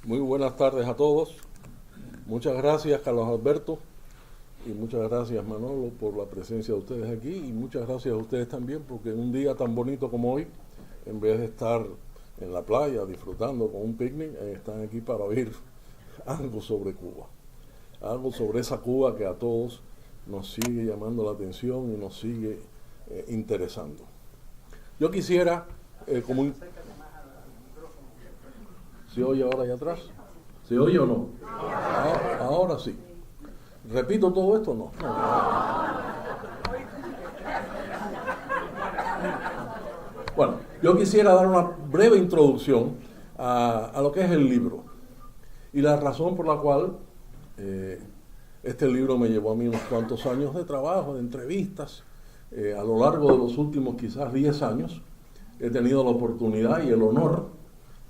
Muy buenas tardes a todos. Muchas gracias, Carlos Alberto, y muchas gracias, Manolo, por la presencia de ustedes aquí, y muchas gracias a ustedes también, porque en un día tan bonito como hoy, en vez de estar en la playa disfrutando con un picnic, están aquí para oír algo sobre Cuba, algo sobre esa Cuba que a todos nos sigue llamando la atención y nos sigue interesando. Yo quisiera, como un... ¿Se oye ahora allá atrás? ¿Se oye o no? Ahora sí. ¿Repito todo esto o no? Bueno, yo quisiera dar una breve introducción a lo que es el libro y la razón por la cual este libro me llevó a mí unos cuantos años de trabajo, de entrevistas. A lo largo de los últimos quizás 10 años he tenido la oportunidad y el honor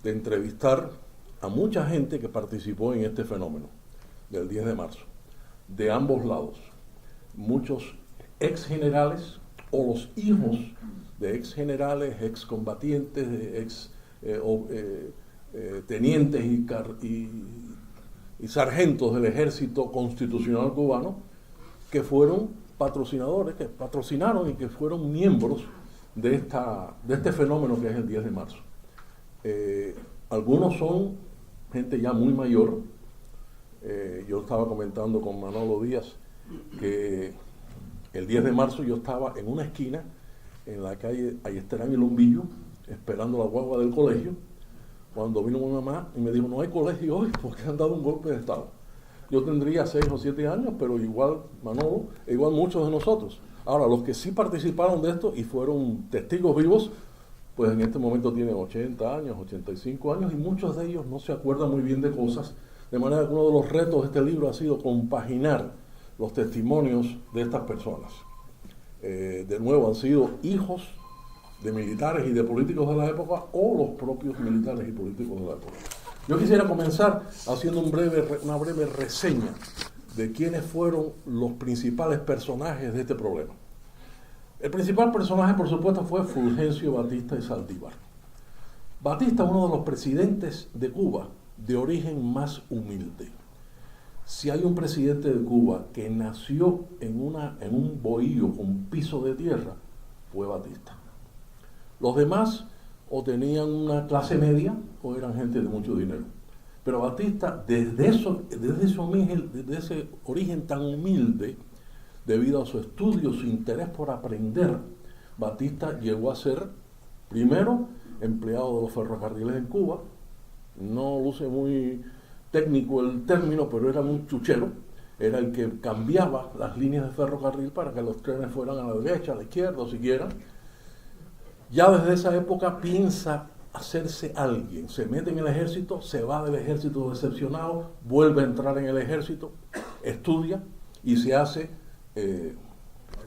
de entrevistar a mucha gente que participó en este fenómeno del 10 de marzo, de ambos lados. Muchos ex generales o los hijos de ex generales, ex combatientes, ex tenientes y sargentos del ejército constitucional cubano que fueron patrocinadores, que patrocinaron y que fueron miembros de este fenómeno que es el 10 de marzo. Algunos son gente ya muy mayor. Yo estaba comentando con Manolo Díaz que el 10 de marzo yo estaba en una esquina en la calle Ayestarán y Lumbillo esperando la guagua del colegio cuando vino mi mamá y me dijo: no hay colegio hoy porque han dado un golpe de estado. Yo tendría 6 o 7 años, pero igual Manolo, igual muchos de nosotros. Ahora, los que sí participaron de esto y fueron testigos vivos, pues en este momento tienen 80 años, 85 años, y muchos de ellos no se acuerdan muy bien de cosas, de manera que uno de los retos de este libro ha sido compaginar los testimonios de estas personas. De nuevo, han sido hijos de militares y de políticos de la época o los propios militares y políticos de la época. Yo quisiera comenzar haciendo una breve reseña de quiénes fueron los principales personajes de este problema. El principal personaje, por supuesto, fue Fulgencio Batista y Saldívar. Batista es uno de los presidentes de Cuba de origen más humilde. Si hay un presidente de Cuba que nació en un bohío con piso de tierra, fue Batista. Los demás o tenían una clase media o eran gente de mucho dinero. Pero Batista, desde ese origen tan humilde, debido a su estudio, su interés por aprender, Batista llegó a ser, primero, empleado de los ferrocarriles en Cuba. No luce muy técnico el término, pero era un chuchero. Era el que cambiaba las líneas de ferrocarril para que los trenes fueran a la derecha, a la izquierda o siquiera. Ya desde esa época piensa hacerse alguien. Se mete en el ejército, se va del ejército decepcionado, vuelve a entrar en el ejército, estudia y se hace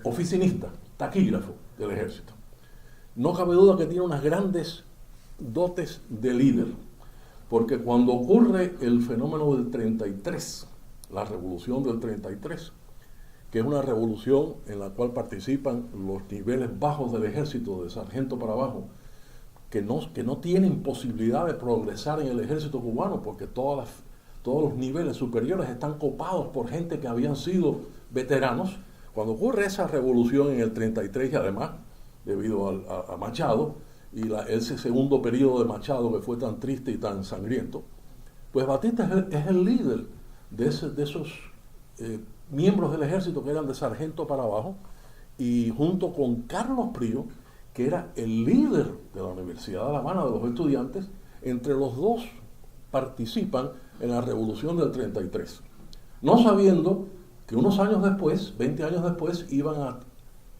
oficinista, taquígrafo del ejército. No cabe duda que tiene unas grandes dotes de líder, porque cuando ocurre el fenómeno del 33, la revolución del 33, que es una revolución en la cual participan los niveles bajos del ejército, de sargento para abajo, que no tienen posibilidad de progresar en el ejército cubano, porque todos los niveles superiores están copados por gente que habían sido veteranos. Cuando ocurre esa revolución en el 33, y además debido a Machado y ese segundo periodo de Machado que fue tan triste y tan sangriento, pues Batista es el líder de esos miembros del ejército que eran de sargento para abajo, y junto con Carlos Prío, que era el líder de la Universidad de La Habana de los estudiantes, entre los dos participan en la revolución del 33, no sabiendo que unos años después, 20 años después, iban a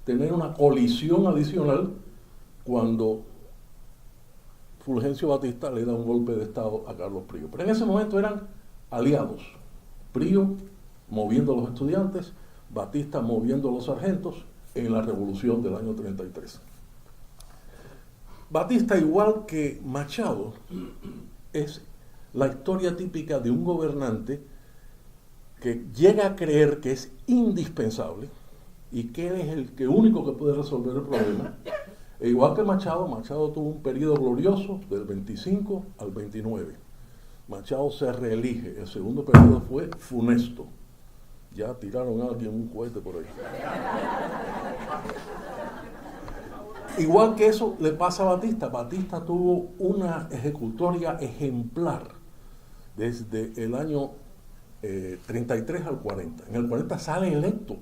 tener una colisión adicional cuando Fulgencio Batista le da un golpe de estado a Carlos Prío. Pero en ese momento eran aliados. Prío moviendo a los estudiantes, Batista moviendo a los sargentos en la revolución del año 33. Batista, igual que Machado, es la historia típica de un gobernante que llega a creer que es indispensable y que él es el único que puede resolver el problema. E igual que Machado tuvo un periodo glorioso del 25 al 29, Machado se reelige. El segundo periodo fue funesto. Ya tiraron a alguien un cohete por ahí. Igual que eso le pasa a Batista. Batista tuvo una ejecutoria ejemplar desde el año 33 al 40. En el 40 sale electo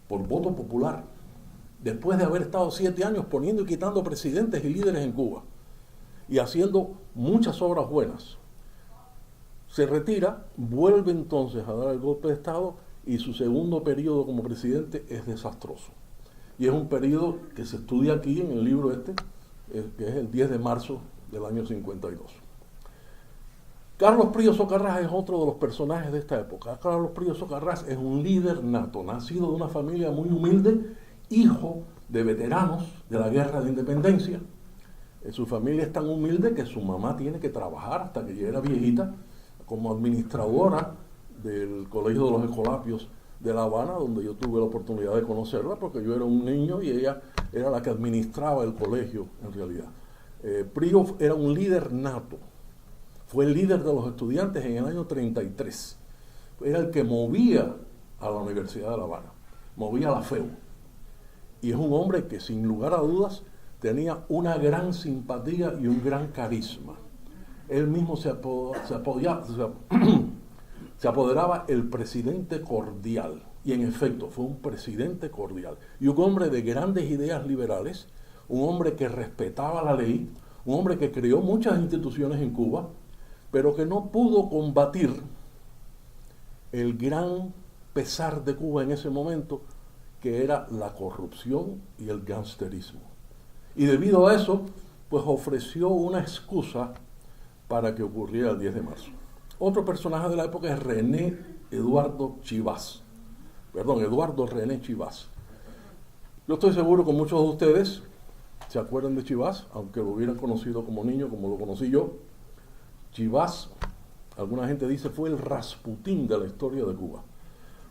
por voto popular, después de haber estado 7 años poniendo y quitando presidentes y líderes en Cuba y haciendo muchas obras buenas. Se retira, vuelve entonces a dar el golpe de Estado y su segundo periodo como presidente es desastroso. Y es un periodo que se estudia aquí en el libro que es el 10 de marzo del año 52. Carlos Prío Socarrás es otro de los personajes de esta época. Carlos Prío Socarrás es un líder nato, nacido de una familia muy humilde, hijo de veteranos de la Guerra de Independencia. Su familia es tan humilde que su mamá tiene que trabajar hasta que ya era viejita como administradora del Colegio de los Escolapios de La Habana, donde yo tuve la oportunidad de conocerla, porque yo era un niño y ella era la que administraba el colegio en realidad. Prío era un líder nato. Fue el líder de los estudiantes en el año 33. Era el que movía a la Universidad de La Habana, movía la FEU. Y es un hombre que sin lugar a dudas tenía una gran simpatía y un gran carisma. Él mismo se apoderaba el presidente cordial. Y en efecto fue un presidente cordial. Y un hombre de grandes ideas liberales, un hombre que respetaba la ley, un hombre que creó muchas instituciones en Cuba, pero que no pudo combatir el gran pesar de Cuba en ese momento, que era la corrupción y el gangsterismo. Y debido a eso, pues ofreció una excusa para que ocurriera el 10 de marzo. Otro personaje de la época es Eduardo René Chivas. Yo estoy seguro que muchos de ustedes se acuerdan de Chivas, aunque lo hubieran conocido como niño, como lo conocí yo. Chivas, alguna gente dice, fue el Rasputín de la historia de Cuba.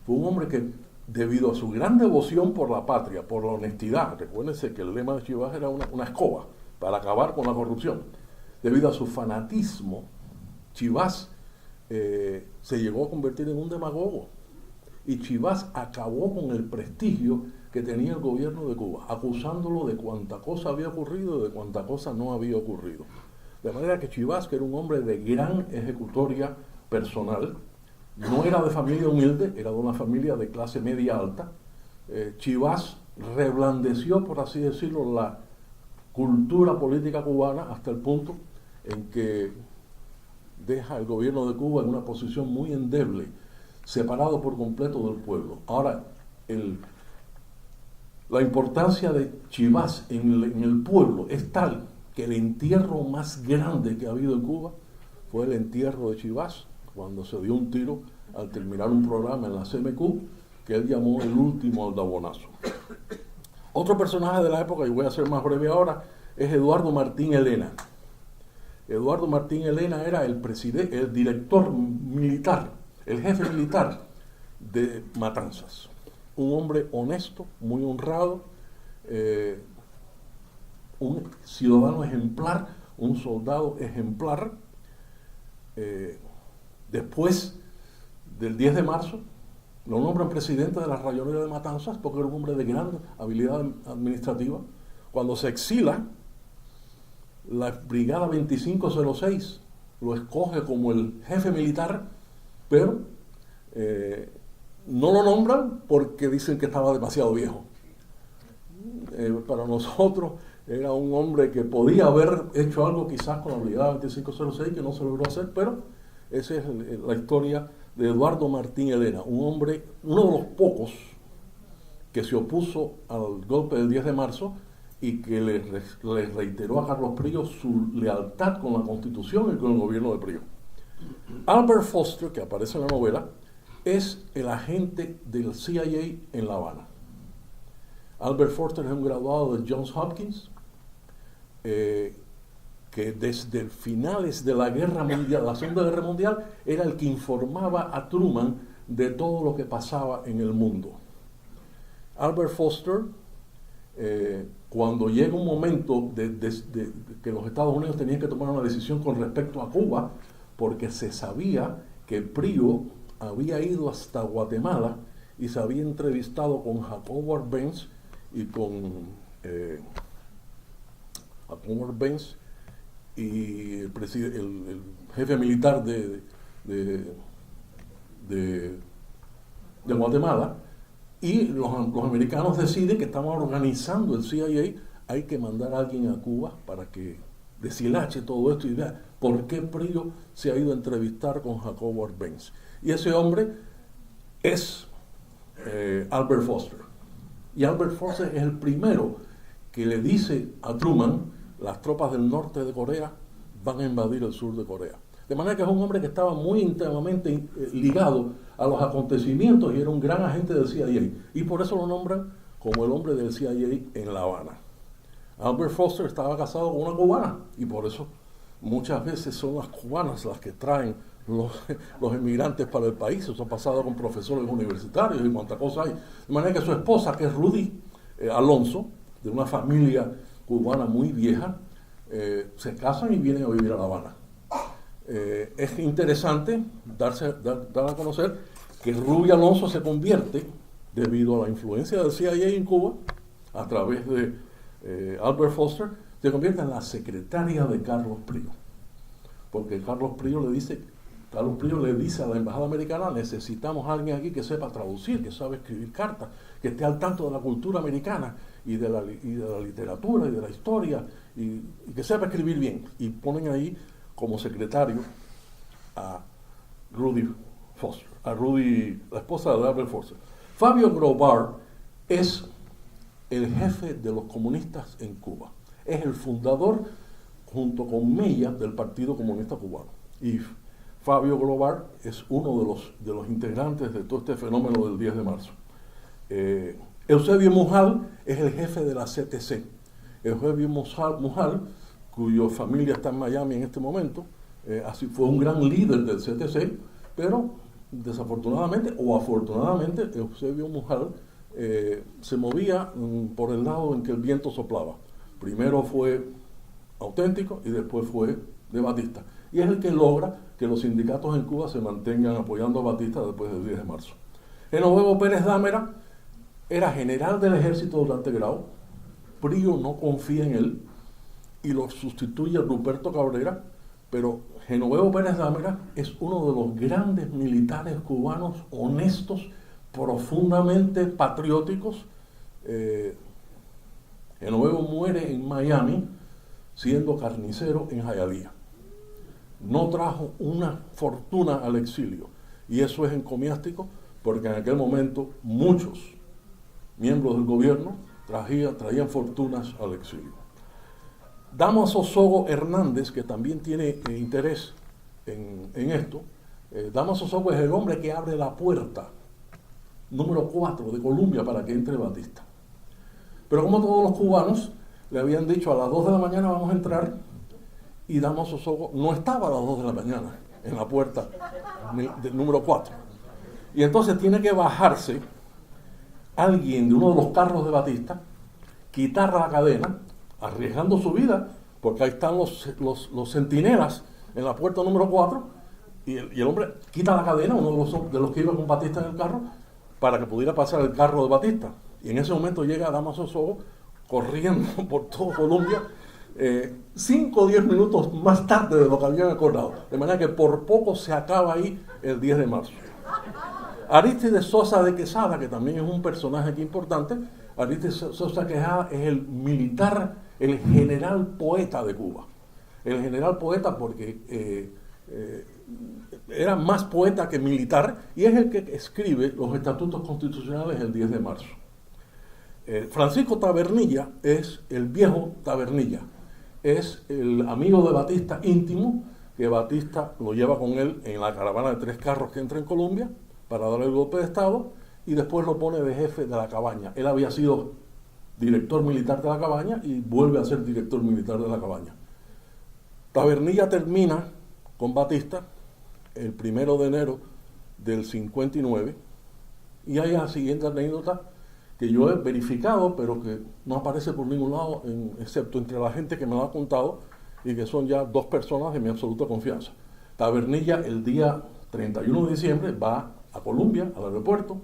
Fue un hombre que, debido a su gran devoción por la patria, por la honestidad, recuérdense que el lema de Chivas era una escoba para acabar con la corrupción. Debido a su fanatismo, Chivas se llegó a convertir en un demagogo. Y Chivas acabó con el prestigio que tenía el gobierno de Cuba, acusándolo de cuánta cosa había ocurrido y de cuánta cosa no había ocurrido. De manera que Chivas, que era un hombre de gran ejecutoria personal, no era de familia humilde, era de una familia de clase media alta. Chivas reblandeció, por así decirlo, la cultura política cubana hasta el punto en que deja el gobierno de Cuba en una posición muy endeble, separado por completo del pueblo. Ahora, la importancia de Chivas en el pueblo es tal que el entierro más grande que ha habido en Cuba fue el entierro de Chivas, cuando se dio un tiro al terminar un programa en la CMQ que él llamó el último aldabonazo. Otro personaje de la época, y voy a ser más breve ahora, es Eduardo Martín Elena. Eduardo Martín Elena era el director militar, el jefe militar de Matanzas. Un hombre honesto, muy honrado, un ciudadano ejemplar, un soldado ejemplar. Después del 10 de marzo, lo nombran presidente de la rayonería de Matanzas porque era un hombre de gran habilidad administrativa. Cuando se exila, la Brigada 2506 lo escoge como el jefe militar, pero no lo nombran porque dicen que estaba demasiado viejo. Para nosotros era un hombre que podía haber hecho algo quizás con la Brigada 2506 que no se logró hacer, pero esa es la historia de Eduardo Martín Elena, un hombre, uno de los pocos que se opuso al golpe del 10 de marzo y que le reiteró a Carlos Prío su lealtad con la Constitución y con el gobierno de Prío. Albert Foster, que aparece en la novela, es el agente del CIA en La Habana. Albert Foster es un graduado de Johns Hopkins, que desde finales de la Guerra Mundial, la Segunda Guerra Mundial, era el que informaba a Truman de todo lo que pasaba en el mundo. Albert Foster, cuando llega un momento de que los Estados Unidos tenían que tomar una decisión con respecto a Cuba, porque se sabía que Prio había ido hasta Guatemala y se había entrevistado con Jacobo Arbenz y con Jacobo Arbenz y el jefe militar de Guatemala, y los americanos deciden que estaban organizando el CIA, hay que mandar a alguien a Cuba para que deshilache todo esto y vea por qué Prio se ha ido a entrevistar con Jacobo Arbenz. Y ese hombre es Albert Foster. Y Albert Foster es el primero que le dice a Truman: las tropas del norte de Corea van a invadir el sur de Corea. De manera que es un hombre que estaba muy íntimamente ligado a los acontecimientos y era un gran agente del CIA. Y por eso lo nombran como el hombre del CIA en La Habana. Albert Foster estaba casado con una cubana y por eso muchas veces son las cubanas las que traen los inmigrantes para el país. Eso ha pasado con profesores universitarios y cuánta cosa hay. De manera que su esposa, que es Rudy Alonso, de una familia cubana muy vieja, se casan y vienen a vivir a La Habana. Es interesante dar a conocer que Ruby Alonso se convierte, debido a la influencia del CIA en Cuba, a través de Albert Foster, se convierte en la secretaria de Carlos Prio. Porque Carlos Prio le dice a la embajada americana: necesitamos a alguien aquí que sepa traducir, que sabe escribir cartas, que esté al tanto de la cultura americana y de la literatura y de la historia, y que sepa escribir bien. Y ponen ahí como secretario a Rudy Foster, a Rudy, la esposa de Albert Foster. Fabio Grobar es el jefe de los comunistas en Cuba. Es el fundador, junto con Mella, del Partido Comunista Cubano. Y Fabio Grobar es uno de los integrantes de todo este fenómeno del 10 de marzo. Eusebio Mujal es el jefe de la CTC. Eusebio Mujal, cuya familia está en Miami en este momento, así fue un gran líder del CTC, pero desafortunadamente o afortunadamente Eusebio Mujal se movía por el lado en que el viento soplaba. Primero fue auténtico y después fue de Batista. Y es el que logra que los sindicatos en Cuba se mantengan apoyando a Batista después del 10 de marzo. Genoveva Pérez Dámera era general del ejército durante Grau. Prio no confía en él y lo sustituye Ruperto Cabrera, pero Genoveva Pérez Dámera es uno de los grandes militares cubanos honestos, profundamente patrióticos. Genoveva muere en Miami siendo carnicero en Hialeah. No trajo una fortuna al exilio, y eso es encomiástico porque en aquel momento muchos miembros del gobierno traían fortunas al exilio. Damaso Sogo Hernández, que también tiene interés en esto, Damaso Sogo es el hombre que abre la puerta número 4 de Colombia para que entre Batista. Pero como todos los cubanos le habían dicho, a las 2 de la mañana vamos a entrar, y Damaso Sogo no estaba a las 2 de la mañana en la puerta del número 4. Y entonces tiene que bajarse alguien de uno de los carros de Batista, quitar la cadena, arriesgando su vida, porque ahí están los centinelas en la puerta número 4, y el hombre quita la cadena, uno de los que iba con Batista en el carro, para que pudiera pasar el carro de Batista. Y en ese momento llega Damaso Sogo corriendo por todo Colombia, 5 o 10 minutos más tarde de lo que habían acordado. De manera que por poco se acaba ahí el 10 de marzo. Arístides Sosa de Quesada, que también es un personaje aquí importante. Arístides Sosa de Quesada es el militar, el general poeta de Cuba. El general poeta porque era más poeta que militar, y es el que escribe los estatutos constitucionales el 10 de marzo. Francisco Tabernilla es el viejo Tabernilla, es el amigo de Batista íntimo, que Batista lo lleva con él en la caravana de 3 carros que entra en Colombia para dar el golpe de Estado, y después lo pone de jefe de la cabaña. Él había sido director militar de la cabaña y vuelve a ser director militar de la cabaña. Tabernilla termina con Batista el 1 de enero del 59, y hay la siguiente anécdota que yo he verificado, pero que no aparece por ningún lado, excepto entre la gente que me lo ha contado, y que son ya 2 personas de mi absoluta confianza. Tabernilla el día 31 de diciembre va a Colombia, al aeropuerto,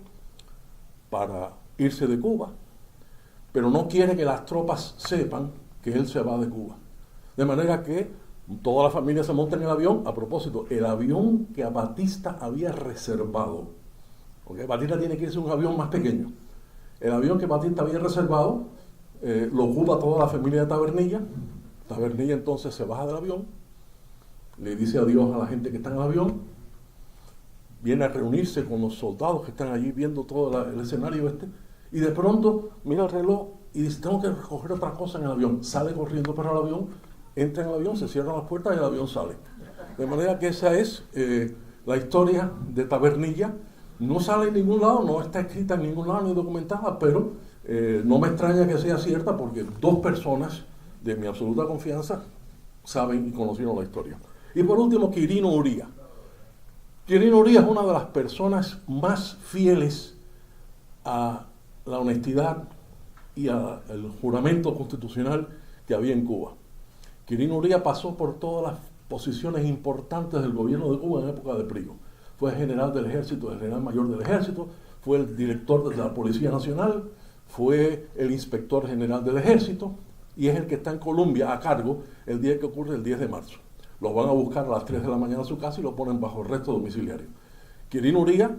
para irse de Cuba, pero no quiere que las tropas sepan que él se va de Cuba. De manera que toda la familia se monta en el avión. A propósito, el avión que a Batista había reservado, porque Batista tiene que irse en un avión más pequeño, el avión que Batista había reservado lo ocupa toda la familia de Tabernilla. Tabernilla entonces se baja del avión, le dice adiós a la gente que está en el avión, viene a reunirse con los soldados que están allí viendo todo el escenario y de pronto mira el reloj y dice: tengo que recoger otra cosa en el avión. Sale corriendo para el avión, entra en el avión, se cierran las puertas y el avión sale. De manera que esa es la historia de Tabernilla. No sale en ningún lado, no está escrita en ningún lado ni documentada, pero no me extraña que sea cierta, porque dos personas de mi absoluta confianza saben y conocieron la historia. Y por último, Quirino Uría. Quirino Uría es una de las personas más fieles a la honestidad y al juramento constitucional que había en Cuba. Quirino Uría pasó por todas las posiciones importantes del gobierno de Cuba en época de Prigo. Fue general del ejército, el general mayor del ejército, fue el director de la Policía Nacional, fue el inspector general del ejército y es el que está en Colombia a cargo el día que ocurre el 10 de marzo. Lo van a buscar a las 3 de la mañana a su casa y lo ponen bajo arresto domiciliario. Quirino Uría,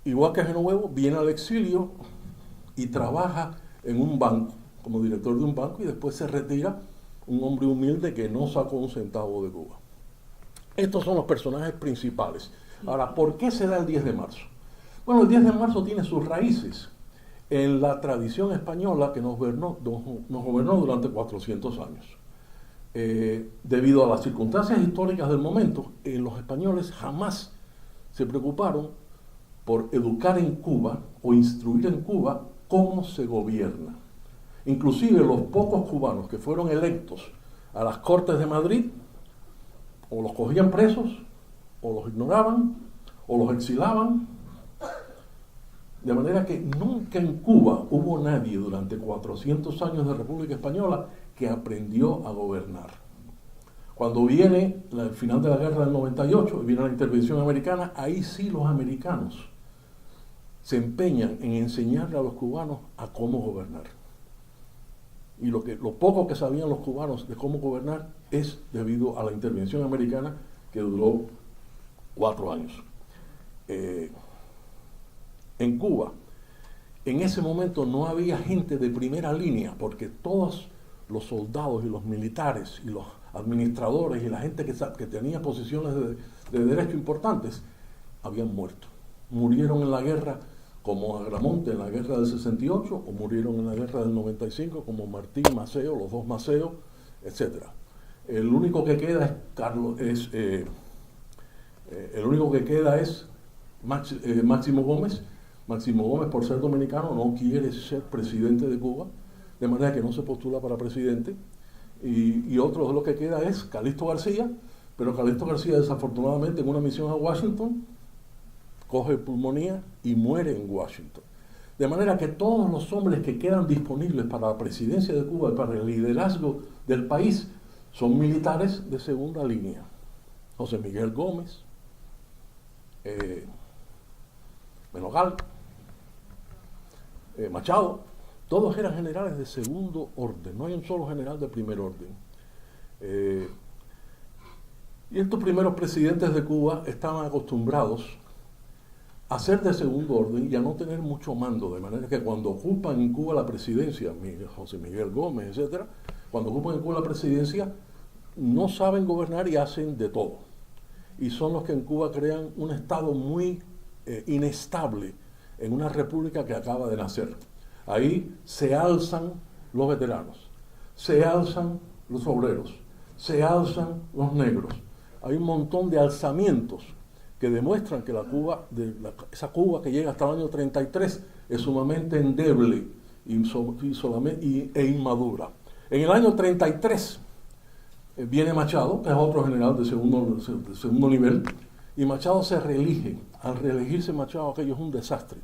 igual que Genovevo, viene al exilio y trabaja en un banco, como director de un banco, y después se retira, un hombre humilde que no sacó un centavo de Cuba. Estos son los personajes principales. Ahora, ¿por qué se da el 10 de marzo? Bueno, el 10 de marzo tiene sus raíces en la tradición española que nos gobernó durante 400 años. Debido a las circunstancias históricas del momento, los españoles jamás se preocuparon por educar en Cuba o instruir en Cuba cómo se gobierna. Inclusive los pocos cubanos que fueron electos a las Cortes de Madrid, o los cogían presos, o los ignoraban, o los exilaban. De manera que nunca en Cuba hubo nadie durante 400 años de República Española que aprendió a gobernar. Cuando viene el final de la guerra del 98 y viene la intervención americana, ahí sí los americanos se empeñan en enseñarle a los cubanos a cómo gobernar. Y lo poco que sabían los cubanos de cómo gobernar es debido a la intervención americana, que duró 4 años. En Cuba, en ese momento no había gente de primera línea, porque todos los soldados y los militares y los administradores y la gente que tenía posiciones de derecho importantes habían muerto. Murieron en la guerra como Agramonte en la guerra del 68, o murieron en la guerra del 95 como Martín, Maceo, los dos Maceo, etc. El único que queda es Máximo Gómez. Máximo Gómez, por ser dominicano, no quiere ser presidente de Cuba, de manera que no se postula para presidente. Y otro de los que queda es Calixto García, pero Calixto García, desafortunadamente, en una misión a Washington, coge pulmonía y muere en Washington. De manera que todos los hombres que quedan disponibles para la presidencia de Cuba y para el liderazgo del país son militares de segunda línea. José Miguel Gómez, Menogal, Machado, todos eran generales de segundo orden, no hay un solo general de primer orden. Y estos primeros presidentes de Cuba estaban acostumbrados a ser de segundo orden y a no tener mucho mando, de manera que cuando ocupan en Cuba la presidencia, José Miguel Gómez, etc., cuando ocupan en Cuba la presidencia, no saben gobernar y hacen de todo. Y son los que en Cuba crean un estado muy inestable en una república que acaba de nacer. Ahí se alzan los veteranos, se alzan los obreros, se alzan los negros. Hay un montón de alzamientos que demuestran que esa Cuba que llega hasta el año 33 es sumamente endeble e inmadura. En el año 33 viene Machado, que es otro general de segundo nivel, y Machado se reelige. Al reelegirse Machado, aquello es un desastre.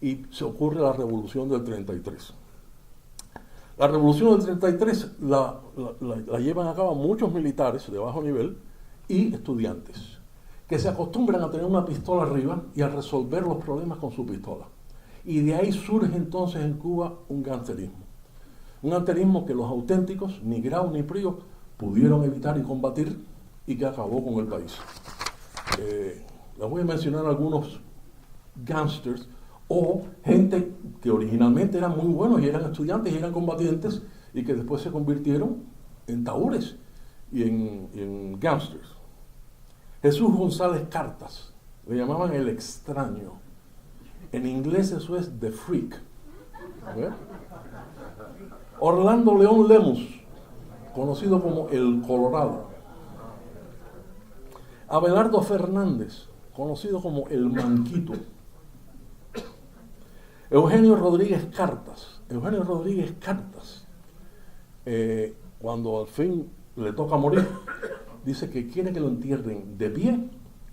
Y se ocurre la revolución del 33. La revolución del 33 la llevan a cabo muchos militares de bajo nivel y estudiantes, que se acostumbran a tener una pistola arriba y a resolver los problemas con su pistola. Y de ahí surge entonces en Cuba un gangsterismo. Un gangsterismo que los auténticos, ni Grau ni Prío, pudieron evitar y combatir y que acabó con el país. Les voy a mencionar algunos gángsters o gente que originalmente eran muy buenos y eran estudiantes y eran combatientes y que después se convirtieron en taúres y en gángsters. Jesús González Cartas, le llamaban el extraño. En inglés eso es the freak. ¿Ve? Orlando León Lemus, conocido como el Colorado. Abelardo Fernández, conocido como el Manquito. Eugenio Rodríguez Cartas. Eugenio Rodríguez Cartas, cuando al fin le toca morir, dice que quiere que lo entierren de pie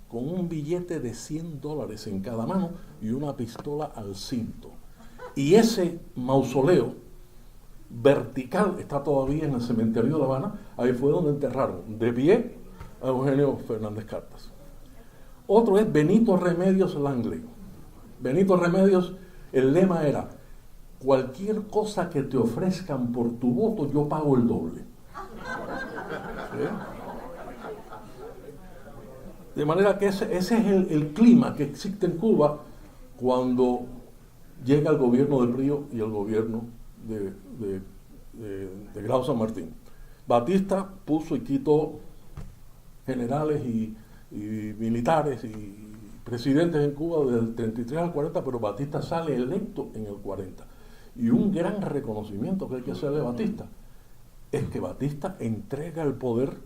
con un billete de $100 en cada mano y una pistola al cinto. Y ese mausoleo vertical está todavía en el cementerio de La Habana. Ahí fue donde enterraron de pie a Eugenio Fernández Cartas. Otro es Benito Remedios Langley. Benito Remedios, el lema era: cualquier cosa que te ofrezcan por tu voto, yo pago el doble. ¿Sí? De manera que ese es el clima que existe en Cuba cuando llega el gobierno de Prío y el gobierno de Grau San Martín. Batista puso y quitó generales y militares y presidentes en Cuba del 33 al 40, pero Batista sale electo en el 40. Y un gran reconocimiento que hay que hacerle a Batista es que Batista entrega el poder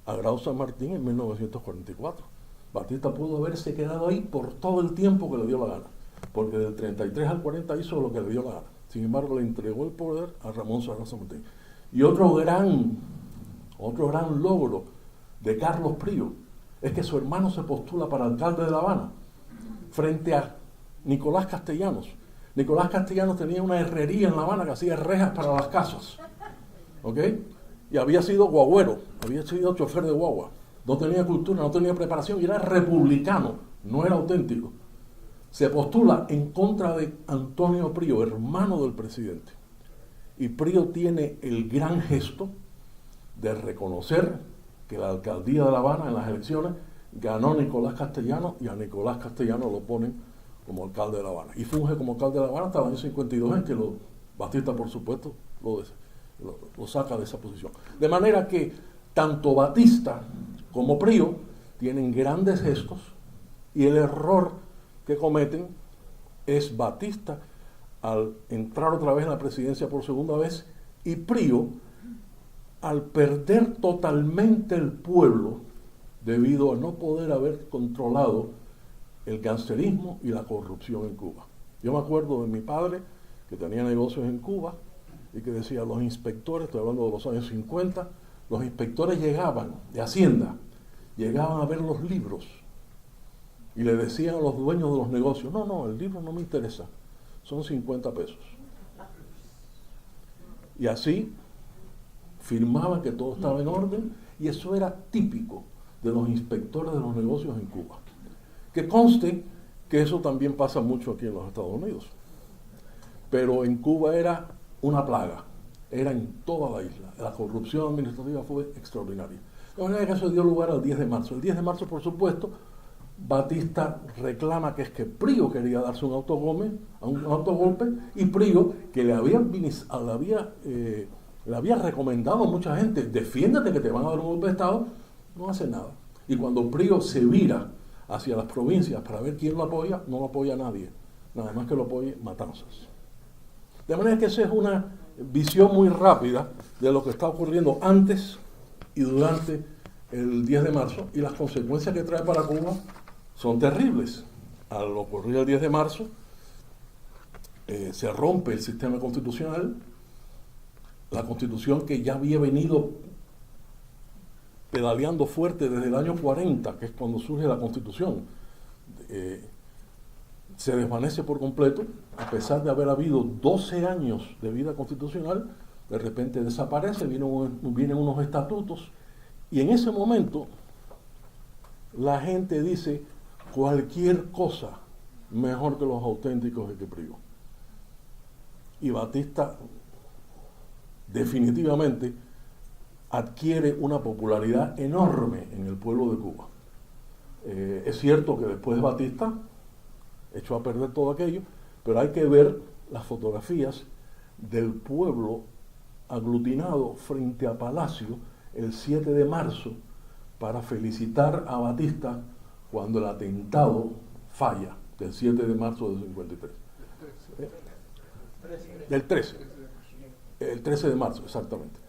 a Grau San Martín en 1944. Batista pudo haberse quedado ahí por todo el tiempo que le dio la gana, porque del 33 al 40 hizo lo que le dio la gana. Sin embargo, le entregó el poder a Ramón Sagrado San Martín. Y otro gran logro de Carlos Prío es que su hermano se postula para alcalde de La Habana frente a Nicolás Castellanos. Nicolás Castellanos tenía una herrería en La Habana que hacía rejas para las casas, ¿ok? Y había sido guagüero, había sido chofer de guagua. No tenía cultura, no tenía preparación y era republicano, no era auténtico. Se postula en contra de Antonio Prío, hermano del presidente. Y Prío tiene el gran gesto de reconocer que la alcaldía de La Habana en las elecciones ganó Nicolás Castellanos y a Nicolás Castellanos lo ponen como alcalde de La Habana. Y funge como alcalde de La Habana hasta el año 52, en que Batista, por supuesto, lo saca de esa posición. De manera que tanto Batista como Prío tienen grandes gestos y el error que cometen es Batista al entrar otra vez en la presidencia por segunda vez y Prío al perder totalmente el pueblo debido a no poder haber controlado el gangsterismo y la corrupción en Cuba. Yo me acuerdo de mi padre que tenía negocios en Cuba y que decía, los inspectores, estoy hablando de los años 50, los inspectores llegaban de Hacienda, llegaban a ver los libros y le decían a los dueños de los negocios, no, el libro no me interesa, son 50 pesos. Y así firmaban que todo estaba en orden y eso era típico de los inspectores de los negocios en Cuba. Que conste que eso también pasa mucho aquí en los Estados Unidos. Pero en Cuba era una plaga, era en toda la isla. La corrupción administrativa fue extraordinaria. De manera que eso dio lugar al 10 de marzo. El 10 de marzo, por supuesto, Batista reclama que es que Prío quería darse un autogolpe y Prío, que le había recomendado a mucha gente, defiéndete que te van a dar un golpe de Estado, no hace nada. Y cuando Prío se vira hacia las provincias para ver quién lo apoya, no lo apoya a nadie, nada más que lo apoye Matanzas. De manera que esa es una visión muy rápida de lo que está ocurriendo antes y durante el 10 de marzo, y las consecuencias que trae para Cuba son terribles. Al ocurrir el 10 de marzo, se rompe el sistema constitucional, la constitución que ya había venido pedaleando fuerte desde el año 40, que es cuando surge la constitución, se desvanece por completo, a pesar de haber habido 12 años de vida constitucional, de repente desaparece, vienen unos estatutos, y en ese momento la gente dice cualquier cosa mejor que los auténticos y que Prior. Y Batista definitivamente adquiere una popularidad enorme en el pueblo de Cuba. Es cierto que después Batista echó a perder todo aquello, pero hay que ver las fotografías del pueblo aglutinado frente a Palacio el 7 de marzo para felicitar a Batista cuando el atentado falla del 7 de marzo del 53. Del 13. El 13 de marzo, exactamente.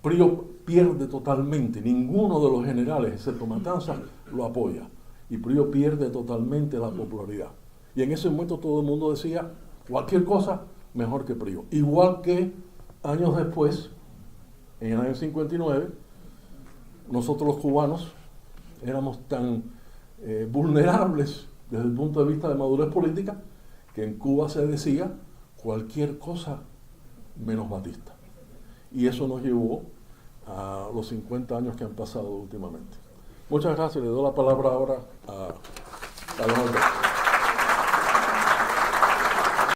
Prior pierde totalmente, ninguno de los generales, excepto Matanzas, lo apoya. Y Prior pierde totalmente la popularidad. Y en ese momento todo el mundo decía, cualquier cosa mejor que Prior. Igual que años después, en el año 59, nosotros los cubanos éramos tan vulnerables desde el punto de vista de madurez política, que en Cuba se decía cualquier cosa menos Batista. Y eso nos llevó a los 50 años que han pasado últimamente. Muchas gracias. Le doy la palabra ahora a don Alberto.